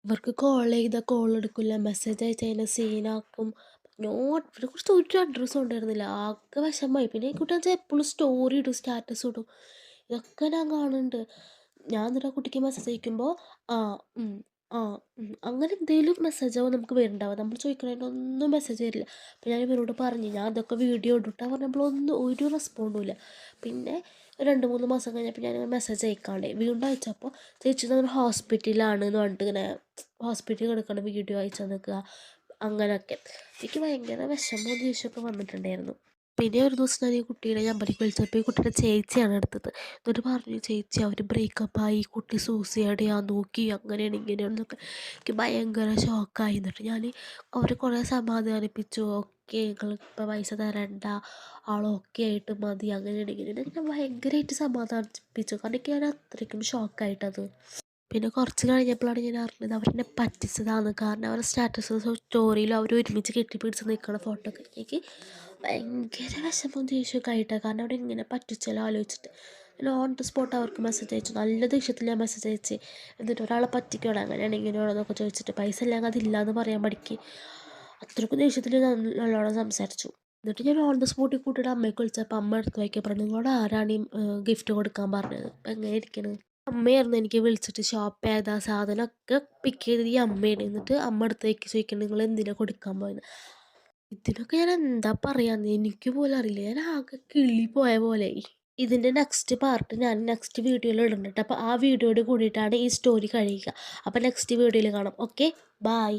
ഇവർക്ക് കോൾ ചെയ്താൽ കോൾ എടുക്കില്ല, മെസ്സേജ് അയച്ച് കഴിഞ്ഞാൽ സീനാക്കും. ഇവരെ കുറിച്ച് ഒരു അഡ്രസ്സും ഉണ്ടായിരുന്നില്ല. ആകെ വിഷമമായി. പിന്നെ ഈ കുട്ടി വെച്ചാൽ എപ്പോഴും സ്റ്റോറി ഇടും, സ്റ്റാറ്റസ് ഇടും. ഇതൊക്കെ ഞാൻ കാണുന്നുണ്ട്. ഞാൻ എന്നിട്ട് ആ കുട്ടിക്ക് മെസ്സേജ് അയക്കുമ്പോൾ ആ ഉം, ആ അങ്ങനെ എന്തെങ്കിലും മെസ്സേജാവും നമുക്ക് വരുന്നുണ്ടാവുക. നമ്മൾ ചോദിക്കണതിനൊന്നും മെസ്സേജ് വരില്ല. അപ്പോൾ ഞാൻ ഇവരോട് പറഞ്ഞു, ഞാൻ അതൊക്കെ വീഡിയോ ഇട്ടിട്ടാ പറഞ്ഞപ്പോഴൊന്നും ഒരു റെസ്പോണ്ടും ഇല്ല. പിന്നെ 2-3 മാസം കഴിഞ്ഞപ്പോൾ ഞാൻ മെസ്സേജ് അയക്കാണ്ടേ വീണ്ടും അയച്ചപ്പോൾ ചേച്ചി നമ്മൾ ഹോസ്പിറ്റലിലാണ് എന്ന് പറഞ്ഞിട്ട് ഇങ്ങനെ ഹോസ്പിറ്റലിൽ കിടക്കണ വീഡിയോ അയച്ചാൽ നിൽക്കുക. അങ്ങനെയൊക്കെ എനിക്ക് ഭയങ്കര വിഷമവും ദേഷ്യമൊക്കെ വന്നിട്ടുണ്ടായിരുന്നു. പിന്നെ ഒരു ദിവസം ഞാൻ ഈ കുട്ടിയുടെ നമ്പറിലേക്ക് വിളിച്ചപ്പോൾ ഈ കുട്ടിയുടെ ചേച്ചിയാണ് എടുത്തത്. എന്നിട്ട് പറഞ്ഞു, ചേച്ചി അവർ ബ്രേക്കപ്പായി, കുട്ടി സൂസൈഡ് ചെയ്യാൻ നോക്കി, അങ്ങനെയാണ് ഇങ്ങനെയാണെന്നൊക്കെ. എനിക്ക് ഭയങ്കര ഷോക്കായി. എന്നിട്ട് ഞാൻ അവരെ കുറേ സമാധാനിപ്പിച്ചു. ഓക്കെ, നിങ്ങളിപ്പോൾ പൈസ തരണ്ട, ആൾ ഓക്കെ ആയിട്ട് മതി, അങ്ങനെയാണ് ഇങ്ങനെയാണ് ഞാൻ ഭയങ്കരമായിട്ട് സമാധാനിപ്പിച്ചു. കാരണം എനിക്ക് ഞാൻ അത്രയ്ക്കും ഷോക്കായിട്ടത്. പിന്നെ കുറച്ച് കഴിഞ്ഞപ്പോഴാണ് ഞാൻ അറിഞ്ഞത് അവരെന്നെ പറ്റിച്ചതാണ്. കാരണം അവരുടെ സ്റ്റാറ്റസ് സ്റ്റോറിയിലും അവർ ഒരുമിച്ച് കെട്ടിപ്പിടിച്ച് നിൽക്കുന്ന ഫോട്ടോ ഒക്കെ എനിക്ക് ഭയങ്കര വിഷമവും ദേഷ്യമൊക്കെ ആയിട്ടാണ്. കാരണം അവിടെ ഇങ്ങനെ പറ്റിച്ചല്ലോ ആലോചിച്ചിട്ട് ഞാൻ ഓൺ ദ സ്പോട്ട് അവർക്ക് മെസ്സേജ് അയച്ചു. നല്ല ദേഷ്യത്തിൽ ഞാൻ മെസ്സേജ് അയച്ച്. എന്നിട്ട് ഒരാളെ പറ്റിക്കണം അങ്ങനെയാണ് ഇങ്ങനെയാണോ എന്നൊക്കെ ചോദിച്ചിട്ട് പൈസ ഇല്ലെങ്കിൽ അതില്ല എന്ന് പറയാൻ പഠിക്ക്. അത്രയ്ക്കും ദേഷ്യത്തിൽ നല്ലോണം സംസാരിച്ചു. എന്നിട്ട് ഞാൻ ഓൺ ദ സ്പോട്ടിൽ കൂട്ടിയിട്ട് അമ്മയ്ക്ക് വിളിച്ചപ്പോൾ അമ്മ എടുത്ത് വയ്ക്കാൻ പറഞ്ഞു, നിങ്ങളോട് ആരാണ് ഈ ഗിഫ്റ്റ് കൊടുക്കാൻ പറഞ്ഞത്, ഇപ്പം എങ്ങനെ ഇരിക്കണത്. അമ്മയായിരുന്നു എനിക്ക് വിളിച്ചിട്ട് ഷോപ്പ് ഏതാ സാധനമൊക്കെ പിക്ക് ചെയ്തത് ഈ അമ്മയാണ്. എന്നിട്ട് അമ്മ അടുത്തേക്ക് ചോദിക്കണം, നിങ്ങൾ എന്തിനാണ് കൊടുക്കാൻ പോയത്. ഇതിനൊക്കെ ഞാൻ എന്താ പറയാന്ന് എനിക്ക് പോലും അറിയില്ല. ഞാൻ ആകെ കിളി പോയ പോലെ. ഇതിൻ്റെ നെക്സ്റ്റ് പാർട്ട് ഞാൻ നെക്സ്റ്റ് വീഡിയോയിൽ ഇടുന്നുണ്ട്. അപ്പോൾ ആ വീഡിയോയോട് കൂടിയിട്ടാണ് ഈ സ്റ്റോറി കഴിയുക. അപ്പോൾ നെക്സ്റ്റ് വീഡിയോയിൽ കാണാം. Okay, bye.